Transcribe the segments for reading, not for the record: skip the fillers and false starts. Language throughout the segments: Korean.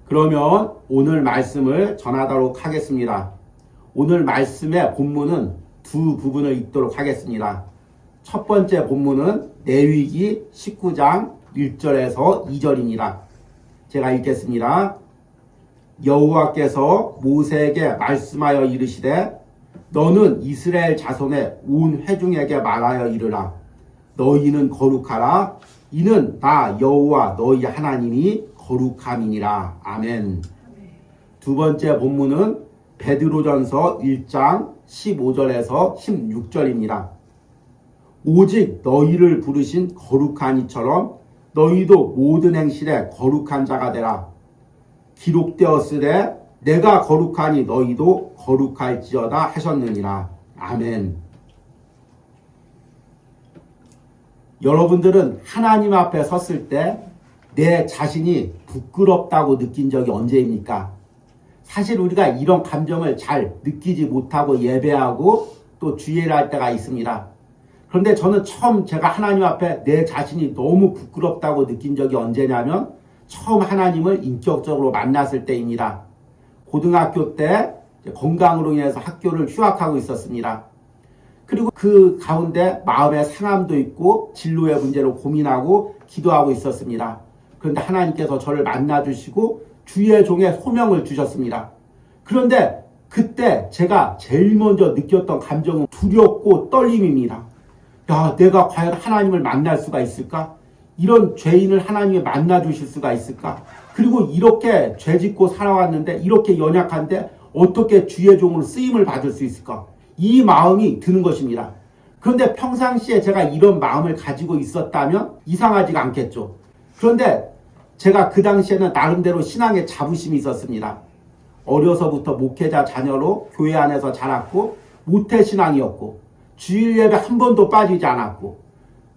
그러면 오늘 말씀을 전하도록 하겠습니다. 오늘 말씀의 본문은 두 부분을 읽도록 하겠습니다. 첫 번째 본문은 레위기 19장 1절에서 2절입니다. 제가 읽겠습니다. 여호와께서 모세에게 말씀하여 이르시되 너는 이스라엘 자손의 온 회중에게 말하여 이르라. 너희는 거룩하라. 이는 나 여호와 너희 하나님이 거룩함이니라. 아멘. 두 번째 본문은 베드로전서 1장 15절에서 16절입니다. 오직 너희를 부르신 거룩한 이처럼 너희도 모든 행실에 거룩한 자가 되라. 기록되었으되 내가 거룩하니 너희도 거룩할지어다 하셨느니라. 아멘. 여러분들은 하나님 앞에 섰을 때 내 자신이 부끄럽다고 느낀 적이 언제입니까? 사실 우리가 이런 감정을 잘 느끼지 못하고 예배하고 또 주의를 할 때가 있습니다. 그런데 저는 처음 제가 하나님 앞에 내 자신이 너무 부끄럽다고 느낀 적이 언제냐면 처음 하나님을 인격적으로 만났을 때입니다. 고등학교 때 건강으로 인해서 학교를 휴학하고 있었습니다. 그리고 그 가운데 마음의 상함도 있고 진로의 문제로 고민하고 기도하고 있었습니다. 그런데 하나님께서 저를 만나주시고 주의 종의 소명을 주셨습니다. 그런데 그때 제가 제일 먼저 느꼈던 감정은 두렵고 떨림입니다. 야, 내가 과연 하나님을 만날 수가 있을까? 이런 죄인을 하나님이 만나주실 수가 있을까? 그리고 이렇게 죄짓고 살아왔는데 이렇게 연약한데 어떻게 주의 종으로 쓰임을 받을 수 있을까? 이 마음이 드는 것입니다. 그런데 평상시에 제가 이런 마음을 가지고 있었다면 이상하지가 않겠죠. 그런데 제가 그 당시에는 나름대로 신앙에 자부심이 있었습니다. 어려서부터 목회자 자녀로 교회 안에서 자랐고 모태신앙이었고 주일 예배 한 번도 빠지지 않았고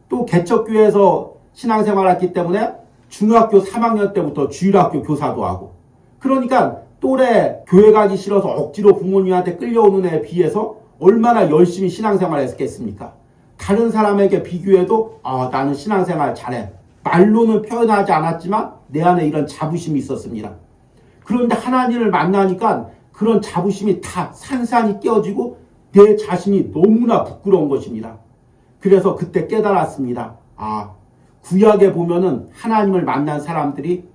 또 개척교회에서 신앙생활했기 때문에 중학교 3학년 때부터 주일학교 교사도 하고 그러니까 또래 교회 가기 싫어서 억지로 부모님한테 끌려오는 애에 비해서 얼마나 열심히 신앙생활 했겠습니까? 다른 사람에게 비교해도 나는 신앙생활 잘해. 말로는 표현하지 않았지만 내 안에 이런 자부심이 있었습니다. 그런데 하나님을 만나니까 그런 자부심이 다 산산이 깨어지고 내 자신이 너무나 부끄러운 것입니다. 그래서 그때 깨달았습니다. 구약에 보면은 하나님을 만난 사람들이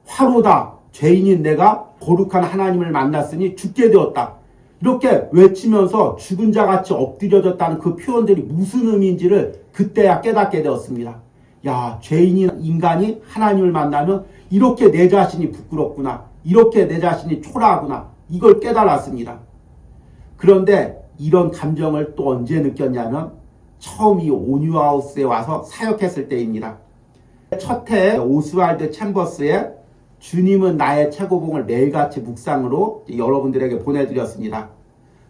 화로다. 죄인인 내가 거룩한 하나님을 만났으니 죽게 되었다. 이렇게 외치면서 죽은 자같이 엎드려졌다는 그 표현들이 무슨 의미인지를 그때야 깨닫게 되었습니다. 야, 죄인인 인간이 하나님을 만나면 이렇게 내 자신이 부끄럽구나. 이렇게 내 자신이 초라하구나. 이걸 깨달았습니다. 그런데 이런 감정을 또 언제 느꼈냐면 처음 이 온유하우스에 와서 사역했을 때입니다. 첫 해 오스왈드 챔버스의 주님은 나의 최고봉을 매일같이 묵상으로 여러분들에게 보내드렸습니다.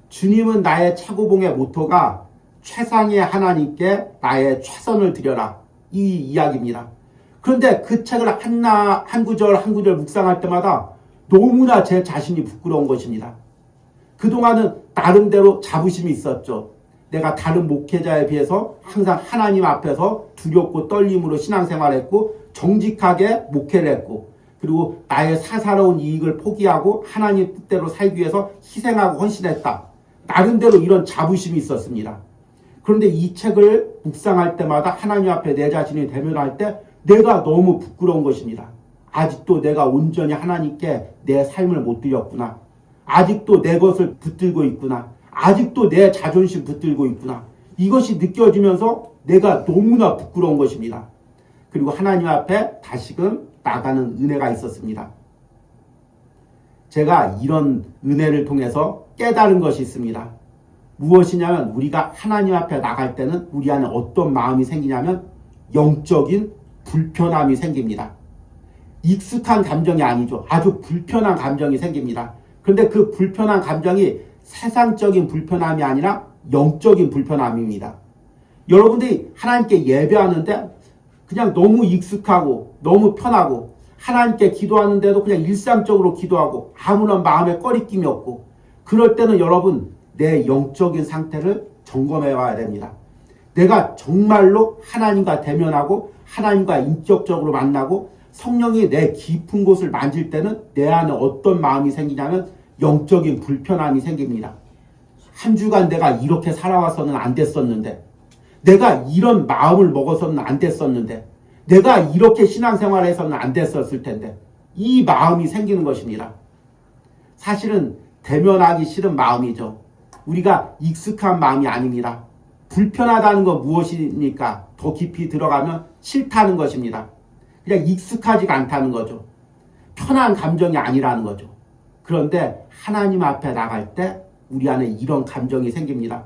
주님은 나의 최고봉의 모토가 최상의 하나님께 나의 최선을 드려라. 이 이야기입니다. 그런데 그 책을 한 구절 한 구절 묵상할 때마다 너무나 제 자신이 부끄러운 것입니다. 그동안은 나름대로 자부심이 있었죠. 내가 다른 목회자에 비해서 항상 하나님 앞에서 두렵고 떨림으로 신앙생활했고 정직하게 목회를 했고 그리고 나의 사사로운 이익을 포기하고 하나님 뜻대로 살기 위해서 희생하고 헌신했다. 나름대로 이런 자부심이 있었습니다. 그런데 이 책을 묵상할 때마다 하나님 앞에 내 자신이 대면할 때 내가 너무 부끄러운 것입니다. 아직도 내가 온전히 하나님께 내 삶을 못 드렸구나. 아직도 내 것을 붙들고 있구나. 아직도 내 자존심 붙들고 있구나. 이것이 느껴지면서 내가 너무나 부끄러운 것입니다. 그리고 하나님 앞에 다시금 나가는 은혜가 있었습니다. 제가 이런 은혜를 통해서 깨달은 것이 있습니다. 무엇이냐면 우리가 하나님 앞에 나갈 때는 우리 안에 어떤 마음이 생기냐면 영적인 불편함이 생깁니다. 익숙한 감정이 아니죠. 아주 불편한 감정이 생깁니다. 그런데 그 불편한 감정이 세상적인 불편함이 아니라 영적인 불편함입니다. 여러분들이 하나님께 예배하는데 그냥 너무 익숙하고 너무 편하고 하나님께 기도하는데도 그냥 일상적으로 기도하고 아무런 마음에 꺼리낌이 없고 그럴 때는 여러분 내 영적인 상태를 점검해 봐야 됩니다. 내가 정말로 하나님과 대면하고 하나님과 인격적으로 만나고 성령이 내 깊은 곳을 만질 때는 내 안에 어떤 마음이 생기냐면 영적인 불편함이 생깁니다. 한 주간 내가 이렇게 살아와서는 안 됐었는데, 내가 이런 마음을 먹어서는 안 됐었는데, 내가 이렇게 신앙생활을 해서는 안 됐었을 텐데, 이 마음이 생기는 것입니다. 사실은 대면하기 싫은 마음이죠. 우리가 익숙한 마음이 아닙니다. 불편하다는 건 무엇입니까? 더 깊이 들어가면 싫다는 것입니다. 그냥 익숙하지가 않다는 거죠. 편한 감정이 아니라는 거죠. 그런데 하나님 앞에 나갈 때 우리 안에 이런 감정이 생깁니다.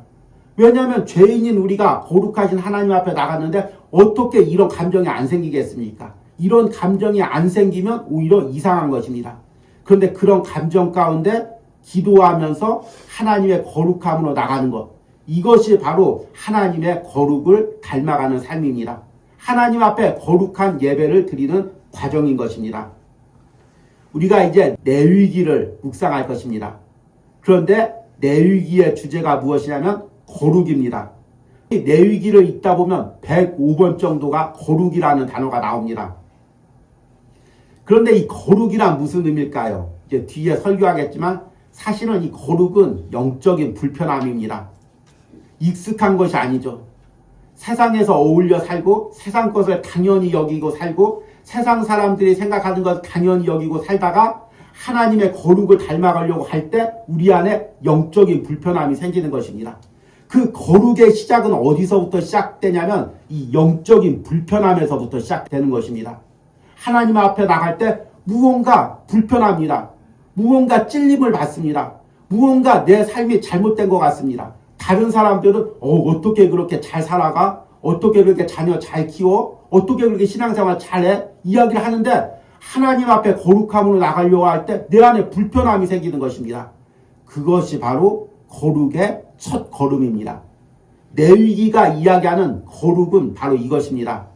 왜냐하면 죄인인 우리가 거룩하신 하나님 앞에 나갔는데 어떻게 이런 감정이 안 생기겠습니까? 이런 감정이 안 생기면 오히려 이상한 것입니다. 그런데 그런 감정 가운데 기도하면서 하나님의 거룩함으로 나가는 것, 이것이 바로 하나님의 거룩을 닮아가는 삶입니다. 하나님 앞에 거룩한 예배를 드리는 과정인 것입니다. 우리가 이제 내위기를 묵상할 것입니다. 그런데 내위기의 주제가 무엇이냐면 거룩입니다. 이 내위기를 읽다 보면 105번 정도가 거룩이라는 단어가 나옵니다. 그런데 이 거룩이란 무슨 의미일까요? 이제 뒤에 설교하겠지만 사실은 이 거룩은 영적인 불편함입니다. 익숙한 것이 아니죠. 세상에서 어울려 살고 세상 것을 당연히 여기고 살고 세상 사람들이 생각하는 것 당연히 여기고 살다가 하나님의 거룩을 닮아가려고 할 때 우리 안에 영적인 불편함이 생기는 것입니다. 그 거룩의 시작은 어디서부터 시작되냐면 이 영적인 불편함에서부터 시작되는 것입니다. 하나님 앞에 나갈 때 무언가 불편합니다. 무언가 찔림을 받습니다. 무언가 내 삶이 잘못된 것 같습니다. 다른 사람들은 어떻게 그렇게 잘 살아가? 어떻게 그렇게 자녀 잘 키워? 어떻게 그렇게 신앙생활 잘해? 이야기를 하는데 하나님 앞에 거룩함으로 나가려고 할 때 내 안에 불편함이 생기는 것입니다. 그것이 바로 거룩의 첫 걸음입니다. 레위기가 이야기하는 거룩은 바로 이것입니다.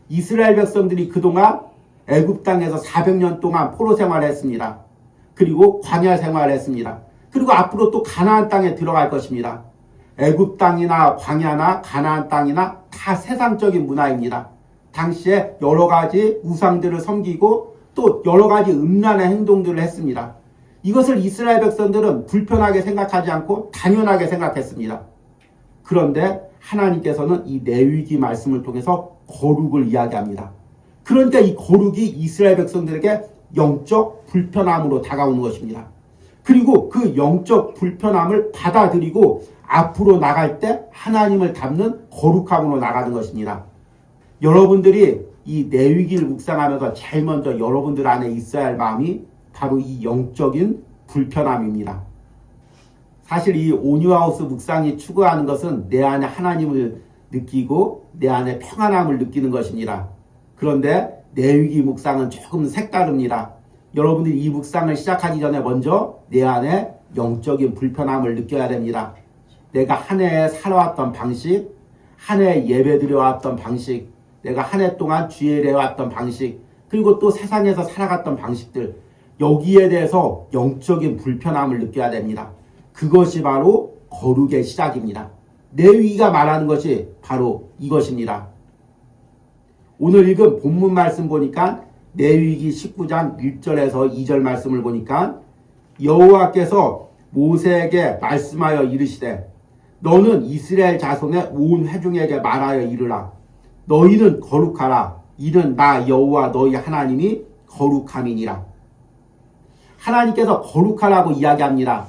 이스라엘 백성들이 그동안 애굽 땅에서 400년 동안 포로 생활을 했습니다. 그리고 광야 생활을 했습니다. 그리고 앞으로 또 가나안 땅에 들어갈 것입니다. 애굽 땅이나 광야나 가나안 땅이나 다 세상적인 문화입니다. 당시에 여러 가지 우상들을 섬기고 또 여러 가지 음란의 행동들을 했습니다. 이것을 이스라엘 백성들은 불편하게 생각하지 않고 당연하게 생각했습니다. 그런데 하나님께서는 이 레위기 말씀을 통해서 거룩을 이야기합니다. 그러니까 이 거룩이 이스라엘 백성들에게 영적 불편함으로 다가오는 것입니다. 그리고 그 영적 불편함을 받아들이고 앞으로 나갈 때 하나님을 닮는 거룩함으로 나가는 것입니다. 여러분들이 이 레위기를 묵상하면서 제일 먼저 여러분들 안에 있어야 할 마음이 바로 이 영적인 불편함입니다. 사실 이 온유하우스 묵상이 추구하는 것은 내 안에 하나님을 느끼고 내 안에 평안함을 느끼는 것입니다. 그런데 레위기 묵상은 조금 색다릅니다. 여러분들이 이 묵상을 시작하기 전에 먼저 내 안에 영적인 불편함을 느껴야 됩니다. 내가 한 해에 살아왔던 방식, 한 해에 예배드려왔던 방식, 내가 한 해 동안 주일에 해왔던 방식, 그리고 또 세상에서 살아갔던 방식들, 여기에 대해서 영적인 불편함을 느껴야 됩니다. 그것이 바로 거룩의 시작입니다. 레위기가 말하는 것이 바로 이것입니다. 오늘 읽은 본문 말씀 보니까 레위기 19장 1절에서 2절 말씀을 보니까 여호와께서 모세에게 말씀하여 이르시되 너는 이스라엘 자손의 온 회중에게 말하여 이르라. 너희는 거룩하라. 이는 나 여호와 너희 하나님이 거룩함이니라. 하나님께서 거룩하라고 이야기합니다.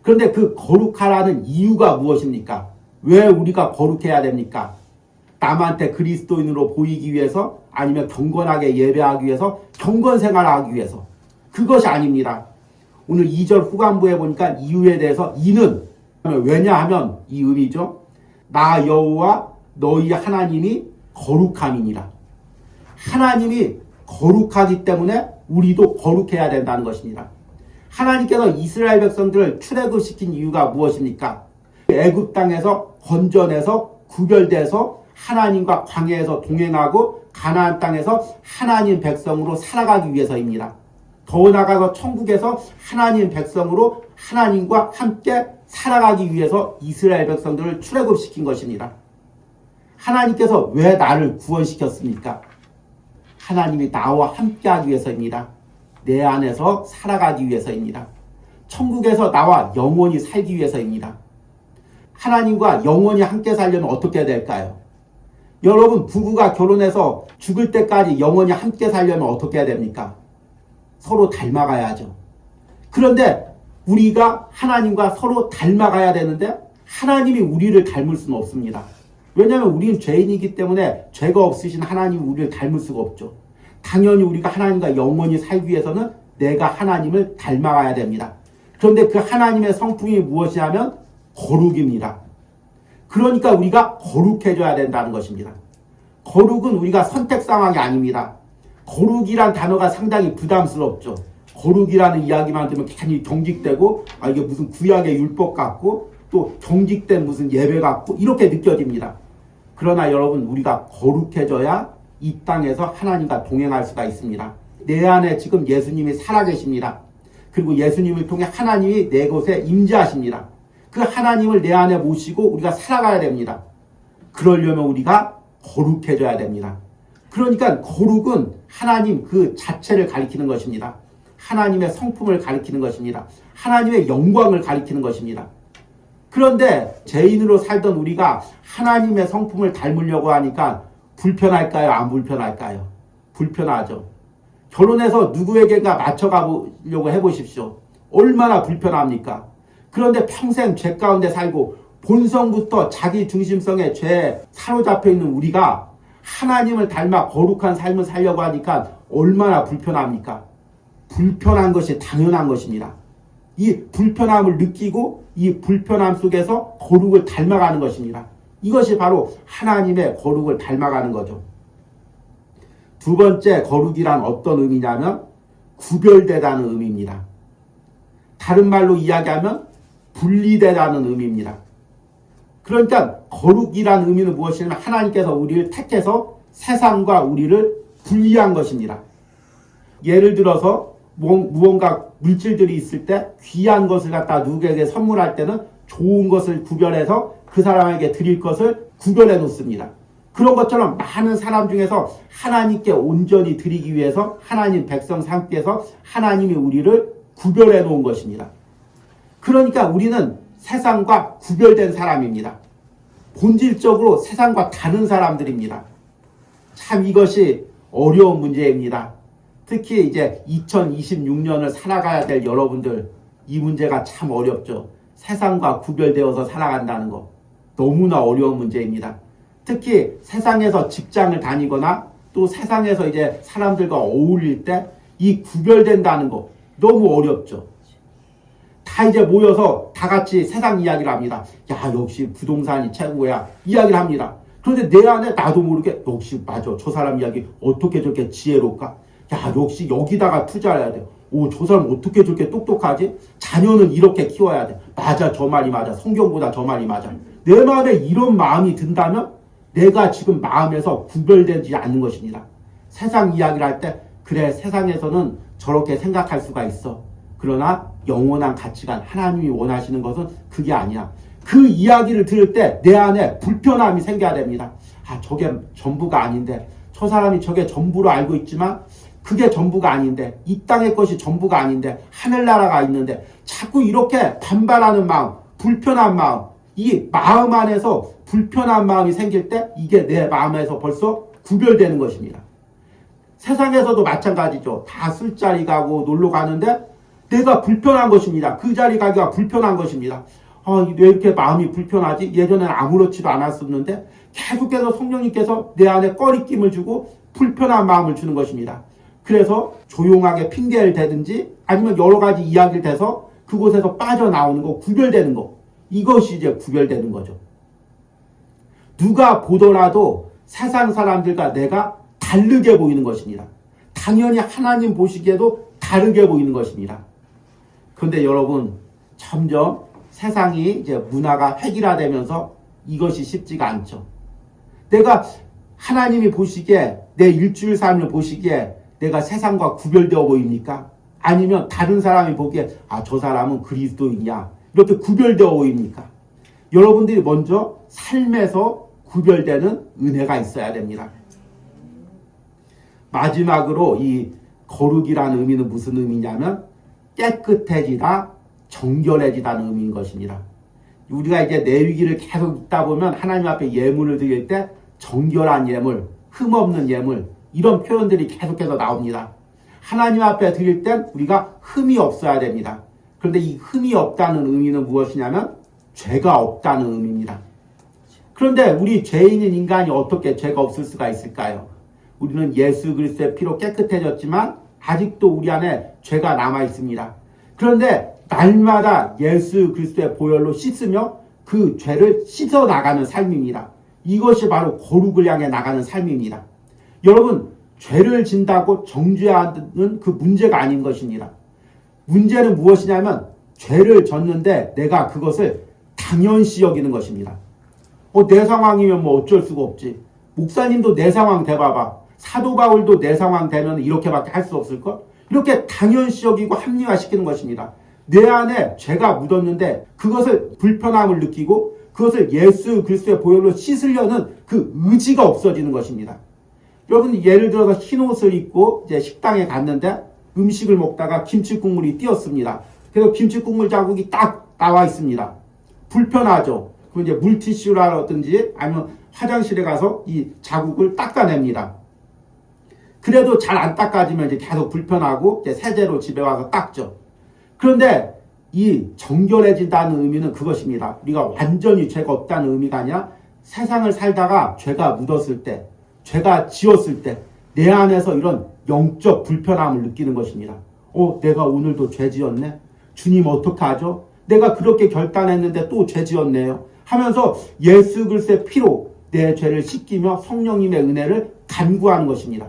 그런데 그 거룩하라는 이유가 무엇입니까? 왜 우리가 거룩해야 됩니까? 남한테 그리스도인으로 보이기 위해서, 아니면 경건하게 예배하기 위해서, 경건 생활하기 위해서. 그것이 아닙니다. 오늘 2절 후반부에 보니까 이유에 대해서 이는, 왜냐하면 이 의미죠. 나 여호와 너희 하나님이 거룩함이니라. 하나님이 거룩하기 때문에 우리도 거룩해야 된다는 것입니다. 하나님께서 이스라엘 백성들을 출애굽시킨 이유가 무엇입니까? 애굽 땅에서 건져내서 구별돼서 하나님과 광야에서 동행하고 가나안 땅에서 하나님 백성으로 살아가기 위해서입니다. 더 나아가서 천국에서 하나님 백성으로 하나님과 함께 살아가기 위해서 이스라엘 백성들을 출애굽시킨 것입니다. 하나님께서 왜 나를 구원시켰습니까? 하나님이 나와 함께하기 위해서입니다. 내 안에서 살아가기 위해서입니다. 천국에서 나와 영원히 살기 위해서입니다. 하나님과 영원히 함께 살려면 어떻게 될까요? 여러분, 부부가 결혼해서 죽을 때까지 영원히 함께 살려면 어떻게 해야 됩니까? 서로 닮아가야죠. 그런데 우리가 하나님과 서로 닮아가야 되는데 하나님이 우리를 닮을 수는 없습니다. 왜냐하면 우리는 죄인이기 때문에 죄가 없으신 하나님이 우리를 닮을 수가 없죠. 당연히 우리가 하나님과 영원히 살기 위해서는 내가 하나님을 닮아가야 됩니다. 그런데 그 하나님의 성품이 무엇이냐면 거룩입니다. 그러니까 우리가 거룩해져야 된다는 것입니다. 거룩은 우리가 선택 상황이 아닙니다. 거룩이란 단어가 상당히 부담스럽죠. 거룩이라는 이야기만 들으면 괜히 경직되고 이게 무슨 구약의 율법 같고 또 경직된 무슨 예배 같고 이렇게 느껴집니다. 그러나 여러분, 우리가 거룩해져야 이 땅에서 하나님과 동행할 수가 있습니다. 내 안에 지금 예수님이 살아계십니다. 그리고 예수님을 통해 하나님이 내 곳에 임재하십니다. 그 하나님을 내 안에 모시고 우리가 살아가야 됩니다. 그러려면 우리가 거룩해져야 됩니다. 그러니까 거룩은 하나님 그 자체를 가리키는 것입니다. 하나님의 성품을 가리키는 것입니다. 하나님의 영광을 가리키는 것입니다. 그런데 죄인으로 살던 우리가 하나님의 성품을 닮으려고 하니까 불편할까요? 안 불편할까요? 불편하죠. 결혼해서 누구에게가 맞춰가려고 해보십시오. 얼마나 불편합니까? 그런데 평생 죄 가운데 살고 본성부터 자기 중심성에 죄에 사로잡혀 있는 우리가 하나님을 닮아 거룩한 삶을 살려고 하니까 얼마나 불편합니까? 불편한 것이 당연한 것입니다. 이 불편함을 느끼고 이 불편함 속에서 거룩을 닮아가는 것입니다. 이것이 바로 하나님의 거룩을 닮아가는 거죠. 두 번째, 거룩이란 어떤 의미냐면 구별되다는 의미입니다. 다른 말로 이야기하면 분리되다는 의미입니다. 그러니까 거룩이란 의미는 무엇이냐면 하나님께서 우리를 택해서 세상과 우리를 분리한 것입니다. 예를 들어서 무언가 물질들이 있을 때 귀한 것을 갖다 누구에게 선물할 때는 좋은 것을 구별해서 그 사람에게 드릴 것을 구별해 놓습니다. 그런 것처럼 많은 사람 중에서 하나님께 온전히 드리기 위해서 하나님 백성 삼기 위해서 하나님이 우리를 구별해 놓은 것입니다. 그러니까 우리는 세상과 구별된 사람입니다. 본질적으로 세상과 다른 사람들입니다. 참 이것이 어려운 문제입니다. 특히 이제 2026년을 살아가야 될 여러분들, 이 문제가 참 어렵죠. 세상과 구별되어서 살아간다는 거 너무나 어려운 문제입니다. 특히 세상에서 직장을 다니거나 또 세상에서 이제 사람들과 어울릴 때 이 구별된다는 거 너무 어렵죠. 다 이제 모여서 다 같이 세상 이야기를 합니다. 야, 역시 부동산이 최고야. 이야기를 합니다. 그런데 내 안에 나도 모르게 역시 맞아. 저 사람 이야기 어떻게 저렇게 지혜로울까? 야, 역시 여기다가 투자해야 돼. 오, 저 사람 어떻게 저렇게 똑똑하지? 자녀는 이렇게 키워야 돼. 맞아, 저 말이 맞아. 성경보다 저 말이 맞아. 내 마음에 이런 마음이 든다면 내가 지금 마음에서 구별되지 않는 것입니다. 세상 이야기를 할 때 그래, 세상에서는 저렇게 생각할 수가 있어. 그러나 영원한 가치관, 하나님이 원하시는 것은 그게 아니야. 그 이야기를 들을 때 내 안에 불편함이 생겨야 됩니다. 아, 저게 전부가 아닌데, 저 사람이 저게 전부로 알고 있지만 그게 전부가 아닌데, 이 땅의 것이 전부가 아닌데, 하늘나라가 있는데 자꾸 이렇게 반발하는 마음, 불편한 마음, 이 마음 안에서 불편한 마음이 생길 때 이게 내 마음에서 벌써 구별되는 것입니다. 세상에서도 마찬가지죠. 다 술자리 가고 놀러 가는데 내가 불편한 것입니다. 그 자리 가기가 불편한 것입니다. 왜 이렇게 마음이 불편하지? 예전에는 아무렇지도 않았었는데 계속해서 성령님께서 내 안에 꺼리낌을 주고 불편한 마음을 주는 것입니다. 그래서 조용하게 핑계를 대든지 아니면 여러 가지 이야기를 대서 그곳에서 빠져나오는 거, 구별되는 거. 이것이 이제 구별되는 거죠. 누가 보더라도 세상 사람들과 내가 다르게 보이는 것입니다. 당연히 하나님 보시기에도 다르게 보이는 것입니다. 그런데 여러분, 점점 세상이 이제 문화가 획일화되면서 이것이 쉽지가 않죠. 내가 하나님이 보시기에 내 일주일 삶을 보시기에 내가 세상과 구별되어 보입니까? 아니면 다른 사람이 보기에 저 사람은 그리스도인이야. 이렇게 구별되어 보입니까? 여러분들이 먼저 삶에서 구별되는 은혜가 있어야 됩니다. 마지막으로 이 거룩이라는 의미는 무슨 의미냐면 깨끗해지다, 정결해지다는 의미인 것입니다. 우리가 이제 레위기를 계속 읽다 보면 하나님 앞에 예물을 드릴 때 정결한 예물, 흠없는 예물 이런 표현들이 계속해서 나옵니다. 하나님 앞에 드릴 땐 우리가 흠이 없어야 됩니다. 그런데 이 흠이 없다는 의미는 무엇이냐면 죄가 없다는 의미입니다. 그런데 우리 죄인인 인간이 어떻게 죄가 없을 수가 있을까요? 우리는 예수 그리스도의 피로 깨끗해졌지만 아직도 우리 안에 죄가 남아 있습니다. 그런데 날마다 예수 그리스도의 보혈로 씻으며 그 죄를 씻어 나가는 삶입니다. 이것이 바로 거룩을 향해 나가는 삶입니다. 여러분, 죄를 진다고 정죄하는 그 문제가 아닌 것입니다. 문제는 무엇이냐면 죄를 졌는데 내가 그것을 당연시 여기는 것입니다. 내 상황이면 뭐 어쩔 수가 없지. 목사님도 내 상황 대봐봐. 사도 바울도 내 상황 되면 이렇게밖에 할 수 없을걸? 이렇게 당연시 여기고 합리화시키는 것입니다. 내 안에 죄가 묻었는데 그것을 불편함을 느끼고 그것을 예수 그리스도의 보혈로 씻으려는 그 의지가 없어지는 것입니다. 여러분, 예를 들어서 흰 옷을 입고 이제 식당에 갔는데 음식을 먹다가 김치 국물이 띄었습니다. 그래서 김치 국물 자국이 딱 나와 있습니다. 불편하죠. 그럼 이제 물티슈라든지 아니면 화장실에 가서 이 자국을 닦아냅니다. 그래도 잘 안 닦아지면 이제 계속 불편하고 이제 세제로 집에 와서 닦죠. 그런데 이 정결해진다는 의미는 그것입니다. 우리가 완전히 죄가 없다는 의미가 아니라 세상을 살다가 죄가 묻었을 때, 죄가 지었을 때 내 안에서 이런 영적 불편함을 느끼는 것입니다. 내가 오늘도 죄 지었네? 주님 어떡하죠? 내가 그렇게 결단했는데 또 죄 지었네요. 하면서 예수 그리스도의 피로 내 죄를 씻기며 성령님의 은혜를 간구하는 것입니다.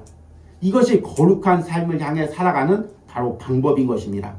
이것이 거룩한 삶을 향해 살아가는 바로 방법인 것입니다.